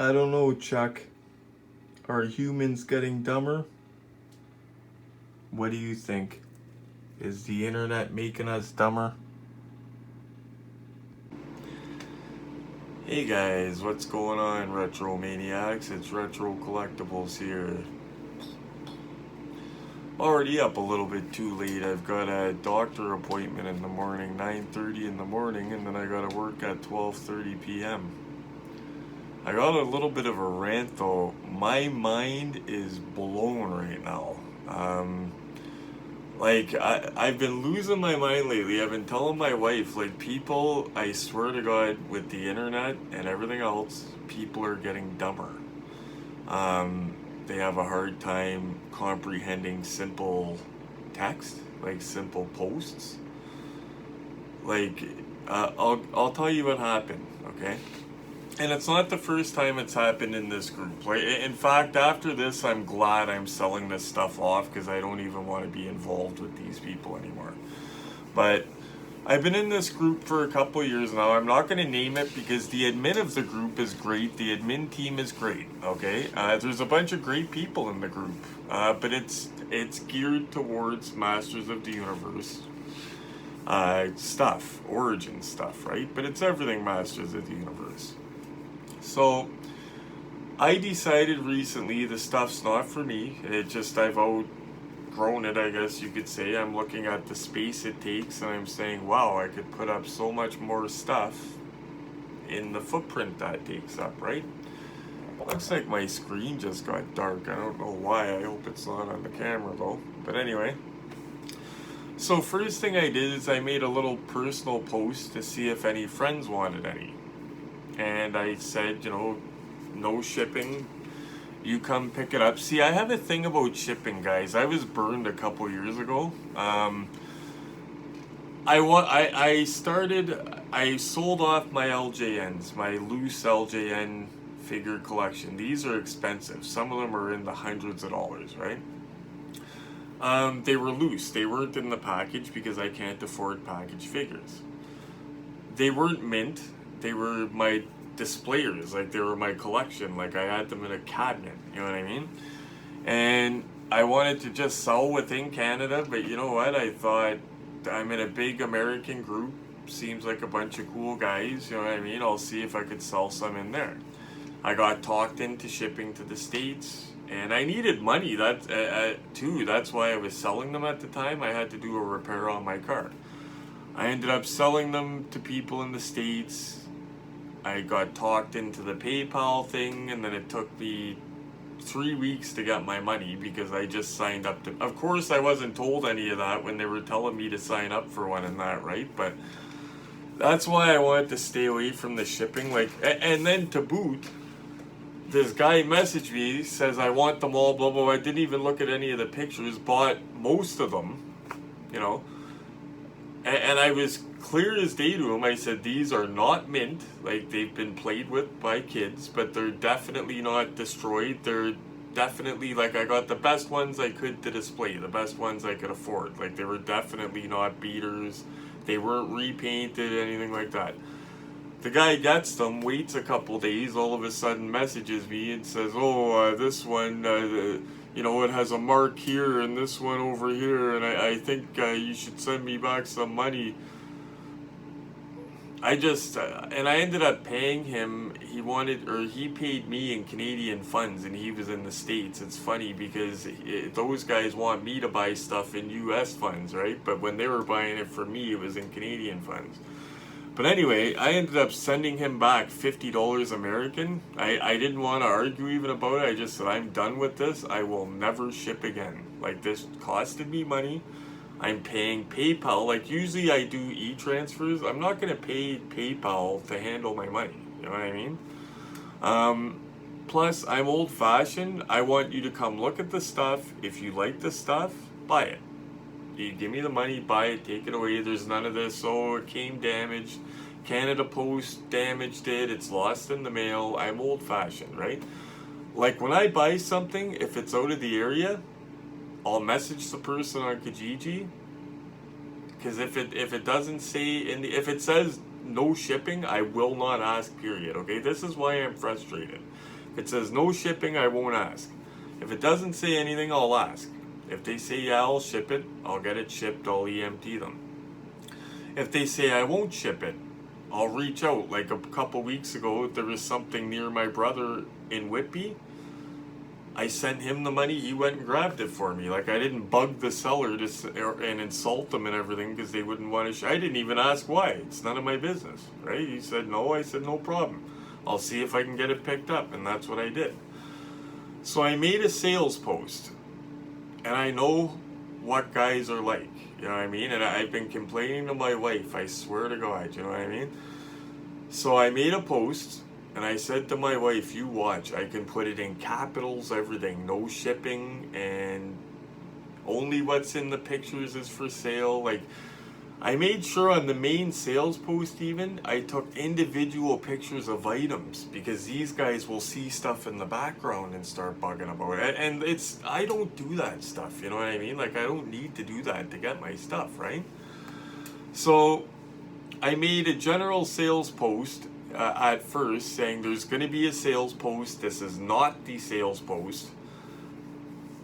I don't know, Chuck. Are humans getting dumber? What do you think? Is the internet making us dumber? Hey guys, what's going on, Retro Maniacs? It's Retro Collectibles here. Already up a little bit too late. I've got a doctor appointment in the morning, 9:30 in the morning, and then I gotta work at 12:30 p.m. I got a little bit of a rant though. My mind is blown right now. I've been losing my mind lately. I've been telling my wife, like, people, I swear to God, with the internet and everything else, people are getting dumber. They have a hard time comprehending simple text, like simple posts. Like, I'll tell you what happened, okay? And it's not the first time it's happened in this group. Like, in fact, after this, I'm glad I'm selling this stuff off because I don't even want to be involved with these people anymore. But I've been in this group for a couple years now. I'm not going to name it because the admin of the group is great. The admin team is great, okay? There's a bunch of great people in the group, but it's geared towards Masters of the Universe stuff, origin stuff, right? But it's everything Masters of the Universe. So I decided recently the stuff's not for me. I've outgrown it, I guess you could say. I'm looking at the space it takes and I'm saying, wow, I could put up so much more stuff in the footprint that takes up, right? Looks like my screen just got dark. I don't know why. I hope it's not on the camera though. But anyway. So first thing I did is I made a little personal post to see if any friends wanted any. And I said, no shipping. You come pick it up. See, I have a thing about shipping, guys. I was burned a couple years ago. I sold off my LJNs, my loose LJN figure collection. These are expensive. Some of them are in the hundreds of dollars, right? They were loose. They weren't in the package because I can't afford package figures. They weren't mint. They were my displayers, like they were my collection, like I had them in a cabinet, you know what I mean? And I wanted to just sell within Canada, but you know what? I thought, I'm in a big American group, seems like a bunch of cool guys, you know what I mean? I'll see if I could sell some in there. I got talked into shipping to the States, and I needed money, too. That's why I was selling them at the time. I had to do a repair on my car. I ended up selling them to people in the States. I got talked into the PayPal thing, and then it took me 3 weeks to get my money because I just signed up to... Of course, I wasn't told any of that when they were telling me to sign up for one and that, right? But that's why I wanted to stay away from the shipping. And then to boot, this guy messaged me, says, I want them all, blah, blah, blah. I didn't even look at any of the pictures, bought most of them, And I was clear as day to him. I said, these are not mint, like they've been played with by kids, but they're definitely not destroyed. They're definitely, like, I got the best ones I could to display, the best ones I could afford. Like, they were definitely not beaters. They weren't repainted, anything like that. The guy gets them, waits a couple days, all of a sudden messages me and says, this one, it has a mark here and this one over here, and I think you should send me back some money. And I ended up paying him. He paid me in Canadian funds, and he was in the States. It's funny because those guys want me to buy stuff in US funds, right? But when they were buying it for me, it was in Canadian funds. But anyway, I ended up sending him back $50 American. I didn't want to argue even about it. I just said, I'm done with this. I will never ship again. Like, this costed me money. I'm paying PayPal. Like, usually I do e-transfers. I'm not going to pay PayPal to handle my money. You know what I mean? Plus, I'm old-fashioned. I want you to come look at the stuff. If you like the stuff, buy it. You give me the money, buy it, take it away. There's none of this, it came damaged. Canada Post damaged it. It's lost in the mail. I'm old-fashioned, right? Like, when I buy something, if it's out of the area, I'll message the person on Kijiji. Because if it doesn't say if it says no shipping, I will not ask, period. Okay, this is why I'm frustrated. If it says no shipping, I won't ask. If it doesn't say anything, I'll ask. If they say, yeah, I'll ship it, I'll get it shipped, I'll EMT them. If they say I won't ship it, I'll reach out. Like a couple weeks ago, there was something near my brother in Whitby. I sent him the money, he went and grabbed it for me. Like, I didn't bug the seller and insult them and everything because they wouldn't want to. I didn't even ask why. It's none of my business, right? He said no. I said no problem. I'll see if I can get it picked up, and that's what I did. So I made a sales post, and I know what guys are like, you know what I mean? And I've been complaining to my wife, I swear to God, you know what I mean? So I made a post, and I said to my wife, you watch, I can put it in capitals, everything, no shipping, and only what's in the pictures is for sale. Like, I made sure on the main sales post even, I took individual pictures of items, because these guys will see stuff in the background and start bugging about it. And I don't do that stuff, you know what I mean? Like, I don't need to do that to get my stuff, right? So I made a general sales post at first saying there's going to be a sales post. This is not the sales post.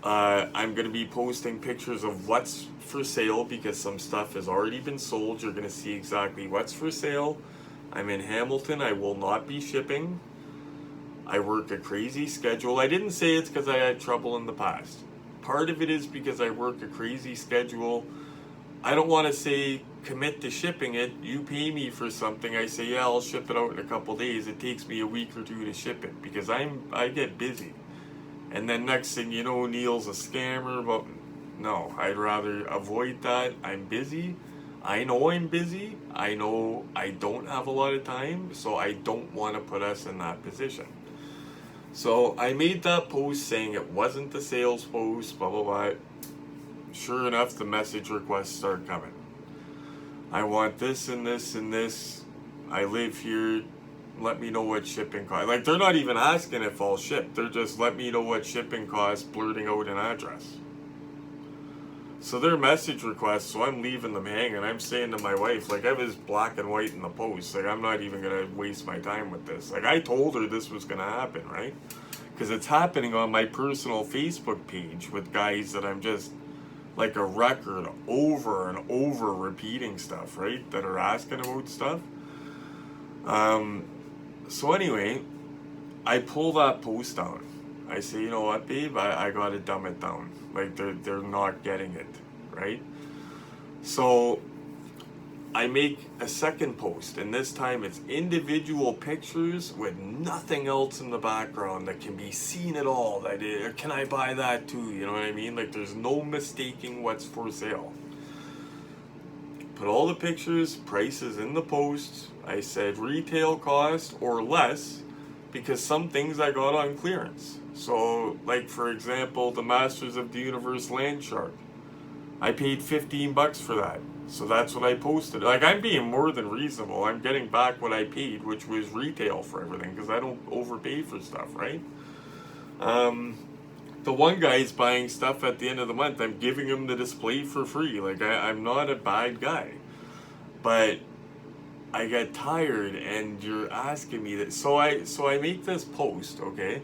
I'm going to be posting pictures of what's for sale because some stuff has already been sold. You're going to see exactly what's for sale. I'm in Hamilton. I will not be shipping. I work a crazy schedule. I didn't say it's because I had trouble in the past. Part of it is because I work a crazy schedule. I don't want to say commit to shipping it. You pay me for something. I say, yeah, I'll ship it out in a couple days. It takes me a week or two to ship it because I get busy. And then next thing you know, Neil's a scammer. But no, I'd rather avoid that. I'm busy. I know I'm busy. I know I don't have a lot of time. So I don't want to put us in that position. So I made that post saying it wasn't the sales post, blah, blah, blah. Sure enough, the message requests start coming. I want this and this and this. I live here. Let me know what shipping costs. Like, they're not even asking if I'll ship. They're just, let me know what shipping costs, blurting out an address. So they're message requests, so I'm leaving them hanging. I'm saying to my wife, like, I was black and white in the post. Like, I'm not even going to waste my time with this. Like, I told her this was going to happen, right? Because it's happening on my personal Facebook page with guys that I'm just like a record over and over repeating stuff, right? That are asking about stuff. So anyway, I pull that post down. I say, you know what, babe, I gotta dumb it down. Like, they're not getting it, right? So I make a second post, and this time it's individual pictures with nothing else in the background that can be seen at all. Can I buy that too? You know what I mean? Like, there's no mistaking what's for sale. Put all the pictures, prices in the post. I said retail cost or less because some things I got on clearance. So, like, for example, the Masters of the Universe Land Shark. I paid $15 for that. So that's what I posted. Like, I'm being more than reasonable. I'm getting back what I paid, which was retail for everything, because I don't overpay for stuff, right? The one guy's buying stuff at the end of the month. I'm giving him the display for free. Like, I'm not a bad guy. But I get tired, and you're asking me that. So I make this post, okay?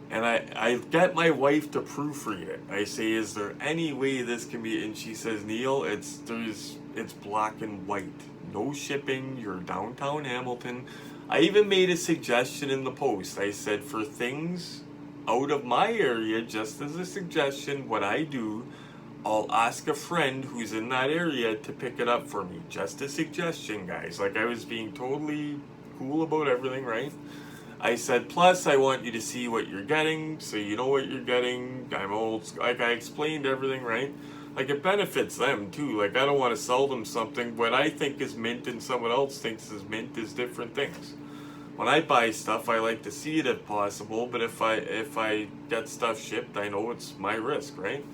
And I get my wife to proofread it. I say, is there any way this can be? And she says, Neil, it's black and white. No shipping. You're downtown Hamilton. I even made a suggestion in the post. I said, for things out of my area, just as a suggestion, what I do, I'll ask a friend who's in that area to pick it up for me. Just a suggestion, guys. Like, I was being totally cool about everything, right? I said, plus, I want you to see what you're getting, so you know what you're getting. I'm old. Like, I explained everything, right? Like, it benefits them, too. Like, I don't want to sell them something. What I think is mint and someone else thinks is mint is different things. When I buy stuff, I like to see it if possible, but if I get stuff shipped, I know it's my risk, right?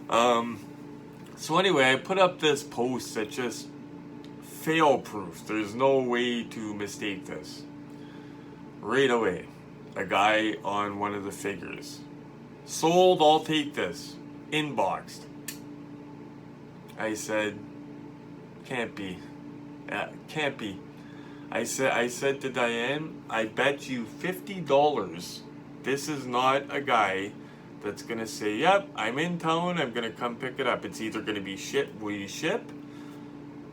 So anyway, I put up this post that just fail-proof. There's no way to mistake this. Right away, a guy on one of the figures. Sold, I'll take this. Inboxed. I said, can't be. Can't be. I said to Diane, I bet you $50 this is not a guy that's gonna say, yep, I'm in town, I'm gonna come pick it up. It's either gonna be ship, will you ship?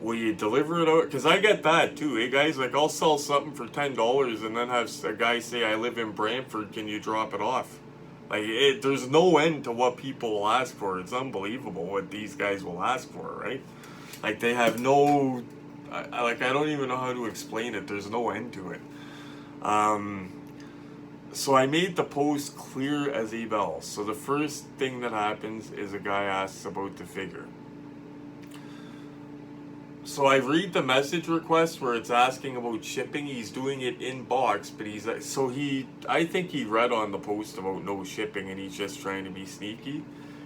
Will you deliver it out? Because I get that too, hey guys, like I'll sell something for $10 and then have a guy say, I live in Brantford, can you drop it off? Like, there's no end to what people will ask for. It's unbelievable what these guys will ask for, right? Like, they have no, I don't even know how to explain it. There's no end to it. So I made the post clear as a bell. So the first thing that happens is a guy asks about the figure. So I read the message request where it's asking about shipping. He's doing it in box, but I think he read on the post about no shipping and he's just trying to be sneaky.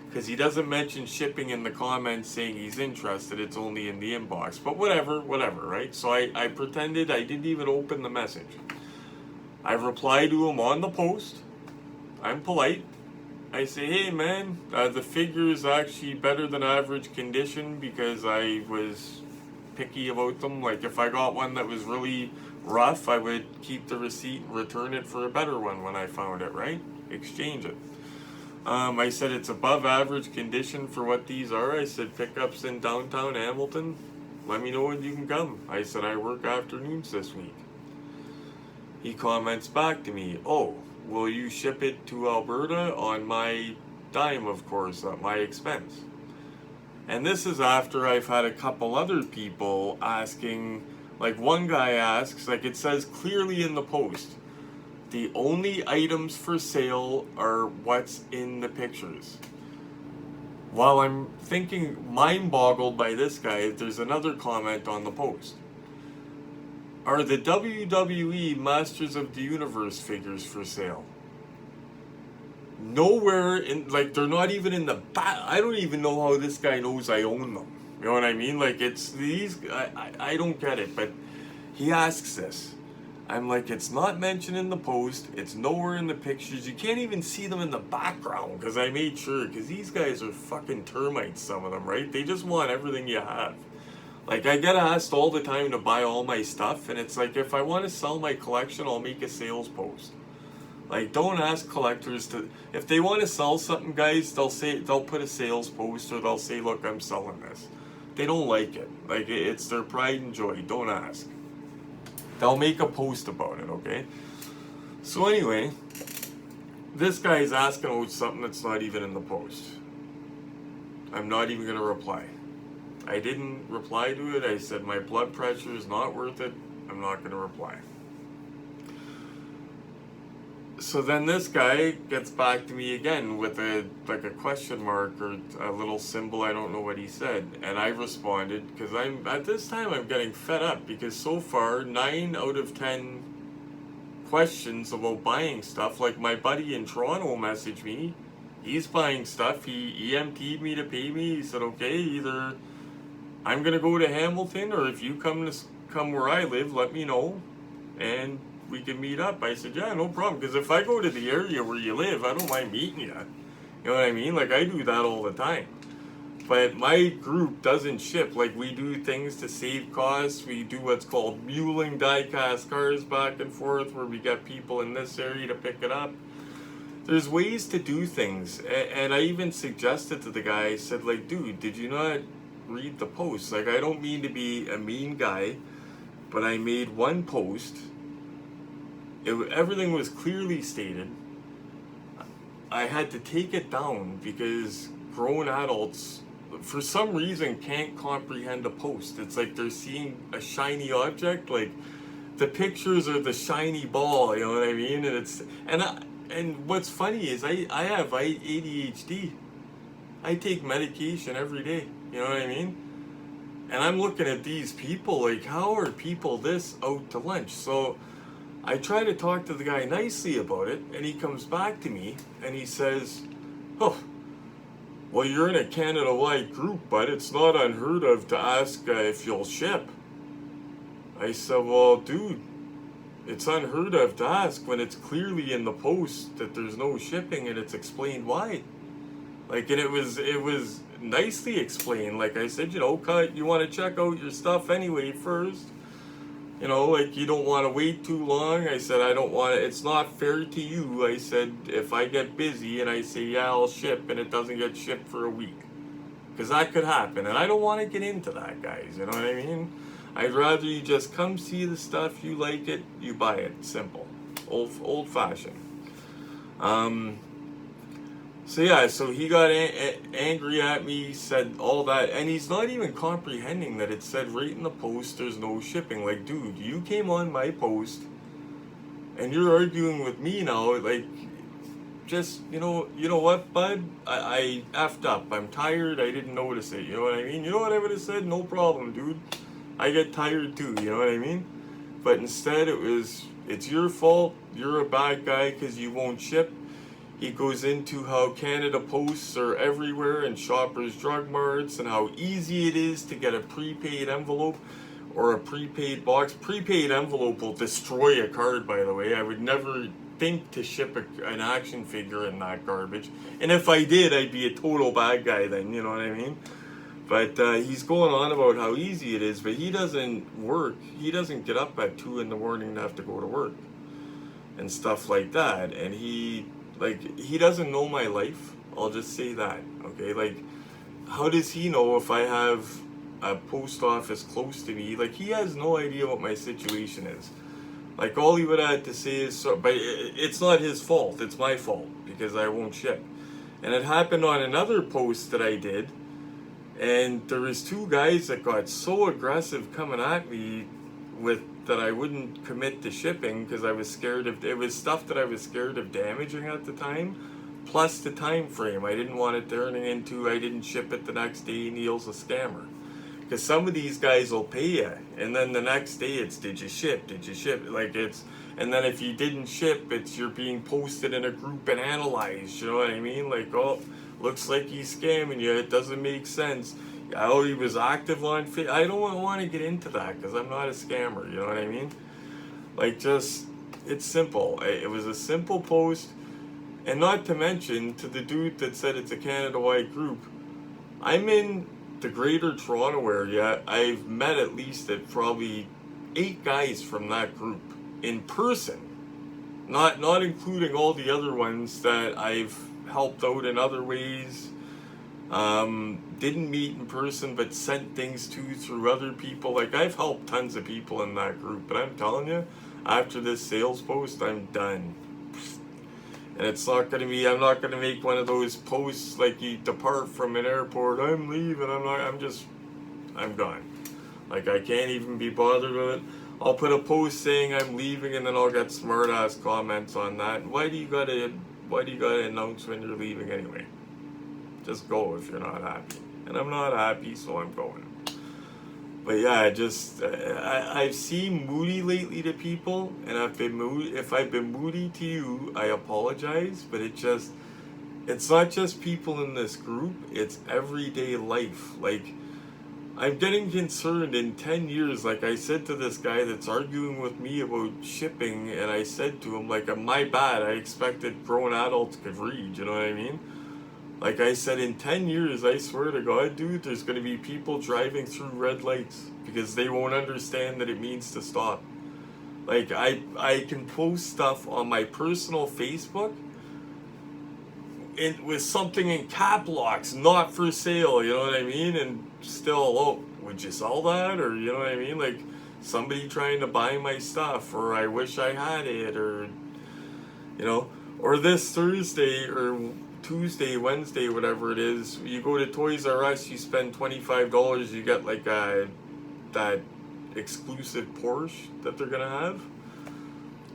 Because he doesn't mention shipping in the comments saying he's interested, it's only in the inbox. But whatever, right? So I pretended I didn't even open the message. I reply to him on the post. I'm polite. I say, hey man, the figure is actually better than average condition because I was picky about them. Like if I got one that was really rough, I would keep the receipt and return it for a better one when I found it, right? Exchange it. I said it's above average condition for what these are. I said pickups in downtown Hamilton. Let me know when you can come. I said I work afternoons this week. He comments back to me, oh, will you ship it to Alberta on my dime, of course, at my expense? And this is after I've had a couple other people asking, like one guy asks, like it says clearly in the post, the only items for sale are what's in the pictures. While I'm thinking, mind boggled by this guy, there's another comment on the post. Are the WWE Masters of the Universe figures for sale? Nowhere in, like, they're not even in the back. I don't even know how this guy knows I own them. You know what I mean? Like, it's these, I don't get it, but he asks this. I'm like, it's not mentioned in the post. It's nowhere in the pictures. You can't even see them in the background because I made sure, because these guys are fucking termites, some of them, right? They just want everything you have. Like, I get asked all the time to buy all my stuff, and it's like, if I want to sell my collection, I'll make a sales post. Like, don't ask collectors to, if they want to sell something, guys, they'll put a sales post, or they'll say, look, I'm selling this. They don't like it. Like, it's their pride and joy. Don't ask. They'll make a post about it, okay? So anyway, this guy is asking about something that's not even in the post. I'm not even going to reply. I didn't reply to it. I said my blood pressure is not worth it. I'm not going to reply. So then this guy gets back to me again with a question mark or a little symbol. I don't know what he said. And I responded because at this time I'm getting fed up because so far 9 out of 10 questions about buying stuff, like my buddy in Toronto messaged me. He's buying stuff. He EMT'd me to pay me. He said, okay, either I'm going to go to Hamilton, or if you come where I live, let me know, and we can meet up. I said, yeah, no problem, because if I go to the area where you live, I don't mind meeting you. You know what I mean? Like, I do that all the time. But my group doesn't ship. Like, we do things to save costs. We do what's called muling die-cast cars back and forth, where we get people in this area to pick it up. There's ways to do things. And I even suggested to the guy, I said, like, dude, did you not read the post? Like, I don't mean to be a mean guy, but I made one post. Everything was clearly stated. I had to take it down because grown adults, for some reason, can't comprehend a post. It's like they're seeing a shiny object. Like, the pictures are the shiny ball, you know what I mean? And what's funny is I have ADHD. I take medication every day. You know what I mean? And I'm looking at these people like, how are people this out to lunch? So I try to talk to the guy nicely about it, and he comes back to me and he says, oh, well, you're in a Canada-wide group, but it's not unheard of to ask if you'll ship. I said, well, dude, it's unheard of to ask when it's clearly in the post that there's no shipping and it's explained why. Like, and it was nicely explained. Like I said, you know, you want to check out your stuff anyway first. You you know, like you don't want to wait too long. I said, I don't want to, it's not fair to you. I said, if I get busy and I say, yeah, I'll ship, and it doesn't get shipped for a week. Because that could happen. And I don't want to get into that, guys. You know what I mean? I'd rather you just come see the stuff, you like it, you buy it. Simple. Old fashioned. So yeah, so he got angry at me, said all that, and he's not even comprehending that it said right in the post there's no shipping. Like, dude, you came on my post, and you're arguing with me now. Like, just you know what, bud? I effed up. I'm tired. I didn't notice it. You know what I mean? You know what I would have said? No problem, dude. I get tired too. You know what I mean? But instead, it's your fault. You're a bad guy because you won't ship. He goes into how Canada Posts are everywhere and Shoppers Drug Marts, and how easy it is to get a prepaid envelope or a prepaid box. Prepaid envelope will destroy a card, by the way. I would never think to ship an action figure in that garbage. And if I did, I'd be a total bad guy then, you know what I mean? But he's going on about how easy it is, but he doesn't work. He doesn't get up at 2 in the morning to have to go to work and stuff like that. And he doesn't know my life. I'll just say that, okay? Like, how does he know if I have a post office close to me? Like, he has no idea what my situation is. Like, all he would have to say is, so, but it's not his fault. It's my fault because I won't ship. And it happened on another post that I did. And there was 2 guys that got so aggressive coming at me with that I wouldn't commit to shipping because I was scared of, it was stuff that I was scared of damaging at the time, plus the time frame. I didn't want it turning into I didn't ship it the next day, Neil's a scammer. Because some of these guys will pay you, and then the next day it's did you ship? Like it's, and then if you didn't ship, it's you're being posted in a group and analyzed. You know what I mean? Like, oh, looks like he's scamming you. It doesn't make sense. Oh, he was active on Facebook. I don't want to get into that because I'm not a scammer. You know what I mean? Like, just it's simple. It was a simple post, and not to mention to the dude that said it's a Canada-wide group. I'm in the Greater Toronto area. I've met at least probably 8 guys from that group in person, not including all the other ones that I've helped out in other ways. Didn't meet in person, but sent things to through other people. Like, I've helped tons of people in that group, but I'm telling you, after this sales post, I'm done. And it's not going to be, I'm not going to make one of those posts like you depart from an airport, I'm leaving, I'm gone. Like, I can't even be bothered with it. I'll put a post saying I'm leaving, and then I'll get smart ass comments on that. Why do you gotta announce when you're leaving anyway? Just go if you're not happy. And I'm not happy, so I'm going. But yeah, I've seen moody lately to people, and if I've been moody to you, I apologize, but it's not just people in this group, it's everyday life. Like, I'm getting concerned in 10 years, like I said to this guy that's arguing with me about shipping, and I said to him, like, my bad, I expected grown adults could read, you know what I mean? Like I said, in 10 years, I swear to God, dude, there's going to be people driving through red lights because they won't understand that it means to stop. Like, I can post stuff on my personal Facebook with something in cap locks, not for sale, you know what I mean? And still, oh, would you sell that? Or, you know what I mean? Like, somebody trying to buy my stuff, or I wish I had it, or, you know, or this Thursday, or Tuesday, Wednesday, whatever it is, you go to Toys R Us, you spend $25, you get like that exclusive Porsche that they're gonna have.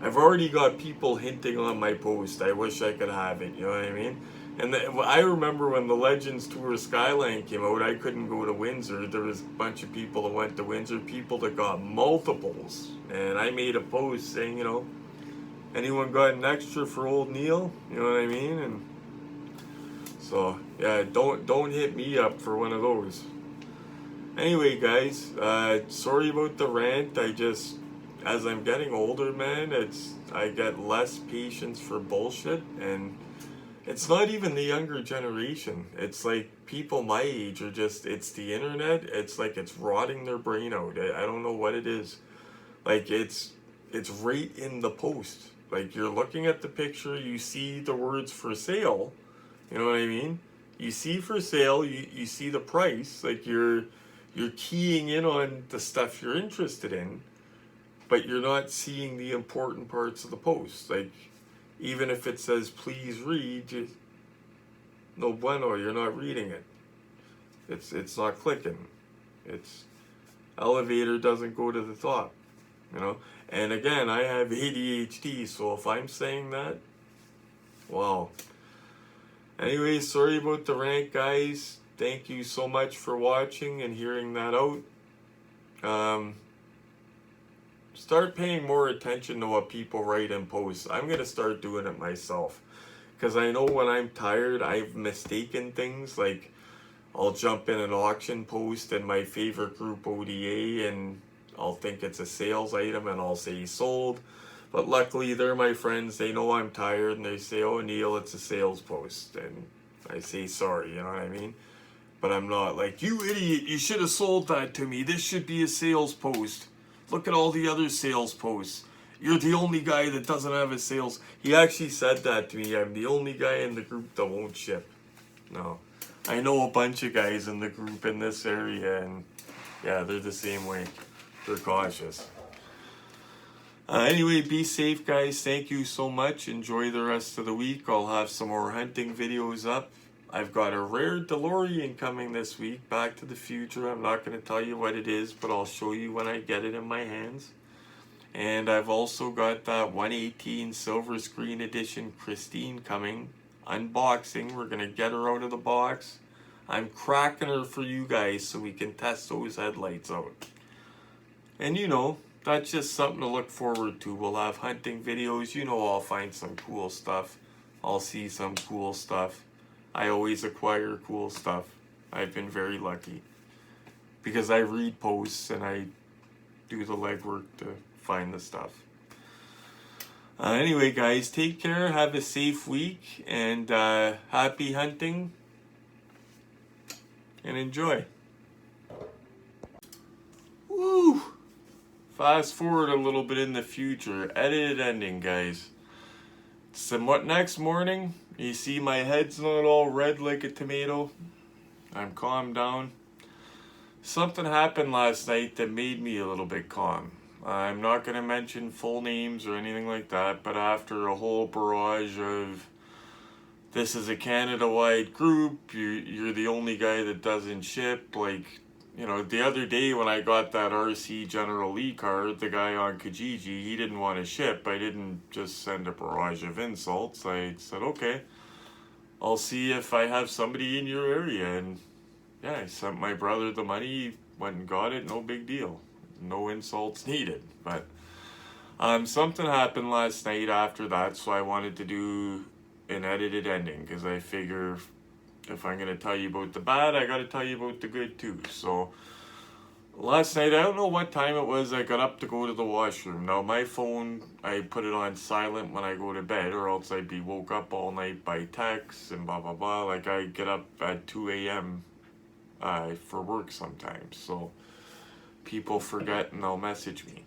I've already got people hinting on my post, I wish I could have it, you know what I mean? And I remember when the Legends Tour Skyline came out, I couldn't go to Windsor. There was a bunch of people that went to Windsor, people that got multiples, and I made a post saying, you know, anyone got an extra for old Neil, you know what I mean? And so, yeah, don't hit me up for one of those. Anyway, guys, sorry about the rant. As I'm getting older, man, I get less patience for bullshit, and it's not even the younger generation. It's like people my age are it's the internet. It's like it's rotting their brain out. I don't know what it is. Like it's right in the post. Like you're looking at the picture, you see the words for sale. You know what I mean? You see for sale, you see the price. Like you're keying in on the stuff you're interested in, but you're not seeing the important parts of the post. Like even if it says please read, no bueno, you're not reading it. It's not clicking. It's elevator doesn't go to the top, you know. And again, I have ADHD, so if I'm saying that, wow. Anyway, sorry about the rant, guys. Thank you so much for watching and hearing that out. Start paying more attention to what people write in posts. I'm going to start doing it myself. Because I know when I'm tired, I've mistaken things. Like, I'll jump in an auction post in my favorite group ODA and I'll think it's a sales item and I'll say sold. But luckily, they're my friends. They know I'm tired and they say, oh, Neil, it's a sales post. And I say, sorry, you know what I mean? But I'm not like, you idiot, you should have sold that to me. This should be a sales post. Look at all the other sales posts. You're the only guy that doesn't have a sales. He actually said that to me. I'm the only guy in the group that won't ship. No. I know a bunch of guys in the group in this area, and yeah, they're the same way. They're cautious. Anyway, be safe, guys. Thank you so much. Enjoy the rest of the week. I'll have some more hunting videos up. I've got a rare DeLorean coming this week, Back to the Future. I'm not going to tell you what it is, but I'll show you when I get it in my hands. And I've also got that 118 Silver Screen Edition Christine coming. Unboxing. We're going to get her out of the box. I'm cracking her for you guys so we can test those headlights out. And you know, that's just something to look forward to. We'll have hunting videos. You know, I'll find some cool stuff. I'll see some cool stuff. I always acquire cool stuff. I've been very lucky. Because I read posts and I do the legwork to find the stuff. Anyway, guys, take care. Have a safe week. And happy hunting. And enjoy. Woo! Fast forward a little bit in the future. Edited ending, guys. Somewhat next morning, you see my head's not all red like a tomato. I'm calmed down. Something happened last night that made me a little bit calm. I'm not going to mention full names or anything like that, but after a whole barrage of this is a Canada-wide group, you're the only guy that doesn't ship, like, you know, the other day when I got that RC General Lee card, the guy on Kijiji, he didn't want to ship. I didn't just send a barrage of insults. I said, okay, I'll see if I have somebody in your area. And yeah, I sent my brother the money, went and got it, no big deal. No insults needed. But something happened last night after that, so I wanted to do an edited ending, because I figure if I'm going to tell you about the bad, I got to tell you about the good too. So last night, I don't know what time it was, I got up to go to the washroom. Now my phone, I put it on silent when I go to bed, or else I'd be woke up all night by texts and blah blah blah. Like I get up at 2 a.m. For work sometimes, so people forget and they'll message me.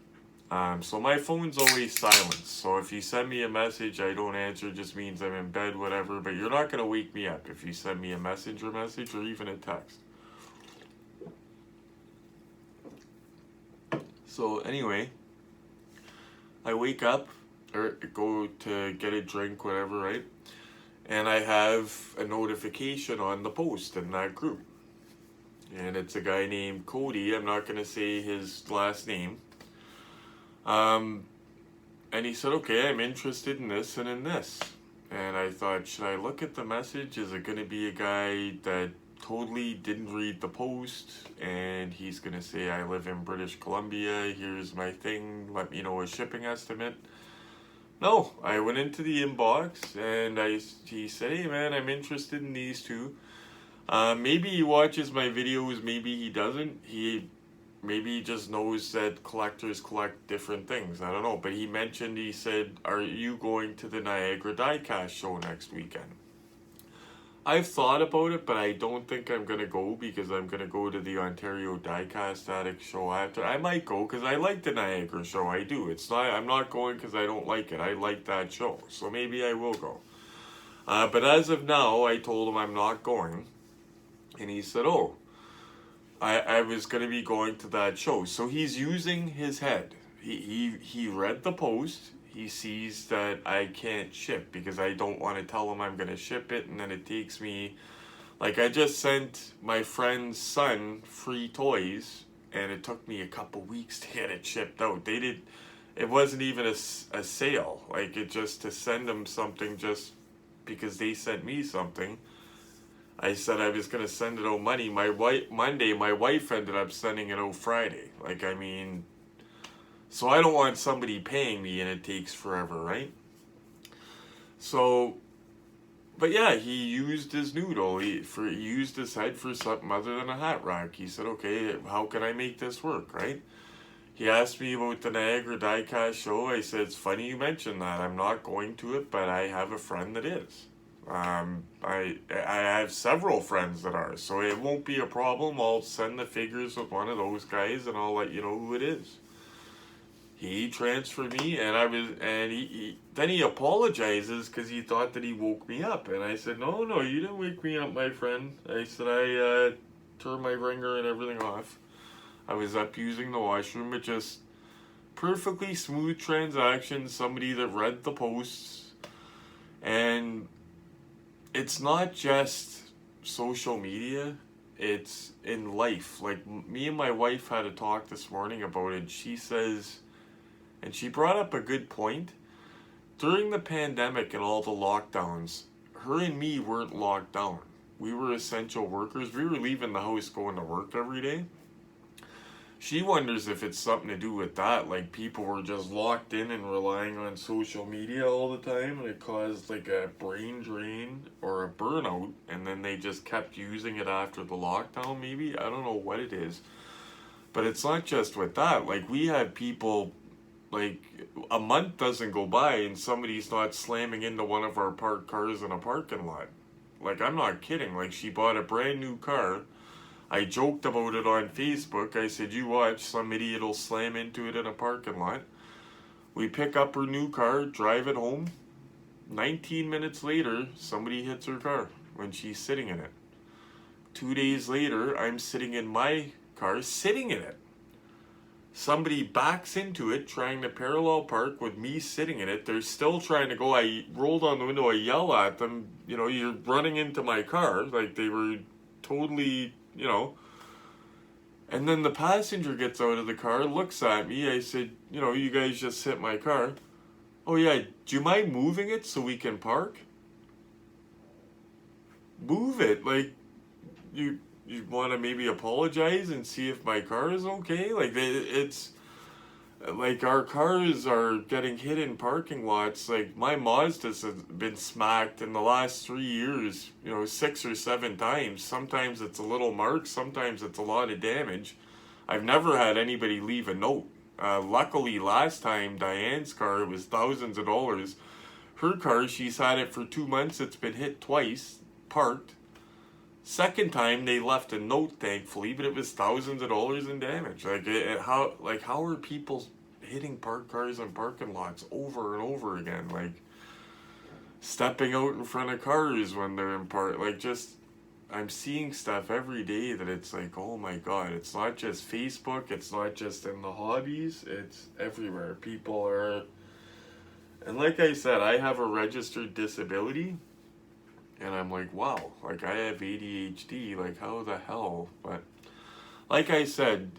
So my phone's always silenced. So if you send me a message, I don't answer, it just means I'm in bed, whatever. But you're not going to wake me up if you send me a message or even a text. So anyway, I wake up or go to get a drink, whatever, right? And I have a notification on the post in that group. And it's a guy named Cody. I'm not going to say his last name. And he said, okay, I'm interested in this and in this. And I thought, should I look at the message? Is it going to be a guy that totally didn't read the post and he's going to say, I live in British Columbia, here's my thing, let me know a shipping estimate? No, I went into the inbox and he said, hey man, I'm interested in these two. Maybe he watches my videos, maybe he doesn't. Maybe he just knows that collectors collect different things. I don't know. But he said, are you going to the Niagara Diecast show next weekend? I've thought about it, but I don't think I'm gonna go because I'm gonna go to the Ontario Diecast Addict show after. I might go because I like the Niagara show. I do. It's not. I'm not going because I don't like it. I like that show, so maybe I will go. But as of now, I told him I'm not going, and he said, "Oh, I was gonna be going to that show." So he's using his head. He read the post. He sees that I can't ship because I don't want to tell him I'm gonna ship it, and then it takes me. Like, I just sent my friend's son free toys, and it took me a couple weeks to get it shipped out. It wasn't even a sale. Like, it just to send them something just because they sent me something. I said I was gonna send it out Monday. Monday, my wife ended up sending it out Friday. Like, I mean, so I don't want somebody paying me and it takes forever, right? So, but yeah, he used his noodle. He used his head for something other than a hot rock. He said, "Okay, how can I make this work?" Right? He asked me about the Niagara Diecast show. I said, "It's funny you mentioned that. I'm not going to it, but I have a friend that is. I have several friends that are, so it won't be a problem. I'll send the figures with one of those guys, and I'll let you know who it is." He transferred me, and then he apologizes because he thought that he woke me up, and I said, "No, no, you didn't wake me up, my friend." I said, "I turned my ringer and everything off. I was up using the washroom. It just perfectly smooth transaction. Somebody that read the posts, and it's not just social media. It's in life. Like, me and my wife had a talk this morning about it. She says, and she brought up a good point. During the pandemic and all the lockdowns, her and me weren't locked down. We were essential workers. We were leaving the house going to work every day. She wonders if it's something to do with that. Like, people were just locked in and relying on social media all the time, and it caused like a brain drain or a burnout, and then they just kept using it after the lockdown, maybe. I don't know what it is. But it's not just with that. Like, we had people, like, a month doesn't go by and somebody's not slamming into one of our parked cars in a parking lot. Like, I'm not kidding. Like, she bought a brand new car. I joked about it on Facebook. I said, "You watch, some idiot will slam into it in a parking lot." We pick up her new car, drive it home. 19 minutes later, somebody hits her car when she's sitting in it. 2 days later, I'm sitting in my car, sitting in it. Somebody backs into it, trying to parallel park with me sitting in it. They're still trying to go. I rolled down the window, I yell at them, "You're running into my car." Like, they were totally, And then the passenger gets out of the car, looks at me. I said, "You guys just hit my car." "Oh yeah, do you mind moving it so we can park?" Move it. Like, you want to maybe apologize and see if my car is okay? Like, it's like, our cars are getting hit in parking lots. Like, my Mazda's has been smacked in the last 3 years, 6 or 7 times. Sometimes it's a little mark, sometimes it's a lot of damage. I've never had anybody leave a note. Luckily, last time, Diane's car, it was thousands of dollars. Her car, she's had it for 2 months. It's been hit twice, parked. Second time, they left a note, thankfully, but it was thousands of dollars in damage. Like, how are people hitting parked cars in parking lots over and over again? Like, stepping out in front of cars when they're in park. Like, just, I'm seeing stuff every day that it's like, oh my God, it's not just Facebook, it's not just in the hobbies, it's everywhere. People are, and like I said, I have a registered disability. And I'm like, wow, like, I have ADHD, like, how the hell? But like I said,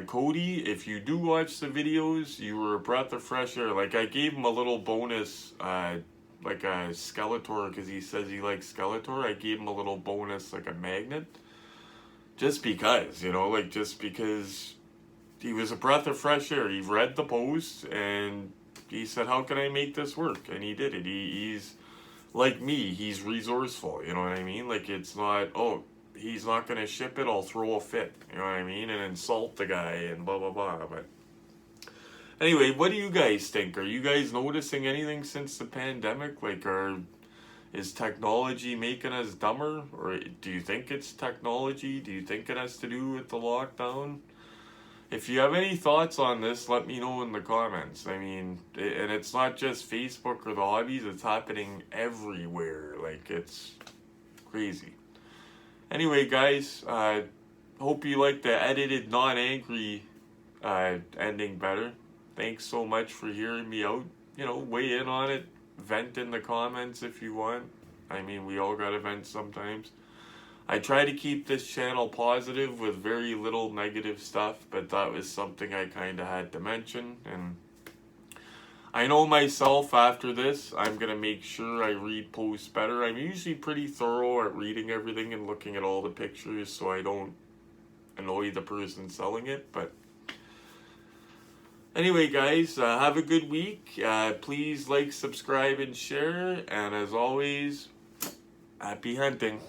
Cody, if you do watch the videos, you were a breath of fresh air. Like, I gave him a little bonus, like a Skeletor, because he says he likes Skeletor. I gave him a little bonus, like a magnet, just because, just because he was a breath of fresh air. He read the post, and he said, "How can I make this work?" And he did it. He's like me, he's resourceful, you know what I mean? Like, it's not, "Oh, he's not going to ship it, I'll throw a fit," you know what I mean? And insult the guy and blah, blah, blah. But anyway, what do you guys think? Are you guys noticing anything since the pandemic? Like, Is technology making us dumber? Or do you think it's technology? Do you think it has to do with the lockdown? If you have any thoughts on this, let me know in the comments. I mean, and it's not just Facebook or the hobbies, it's happening everywhere. Like, it's crazy. Anyway, guys, hope you like the edited, non-angry ending better. Thanks so much for hearing me out. You know, weigh in on it. Vent in the comments if you want. I mean, we all gotta vent sometimes. I try to keep this channel positive with very little negative stuff, but that was something I kind of had to mention. And I know myself, after this, I'm going to make sure I read posts better. I'm usually pretty thorough at reading everything and looking at all the pictures so I don't annoy the person selling it. But anyway, guys, have a good week. Please like, subscribe, and share. And as always, happy hunting.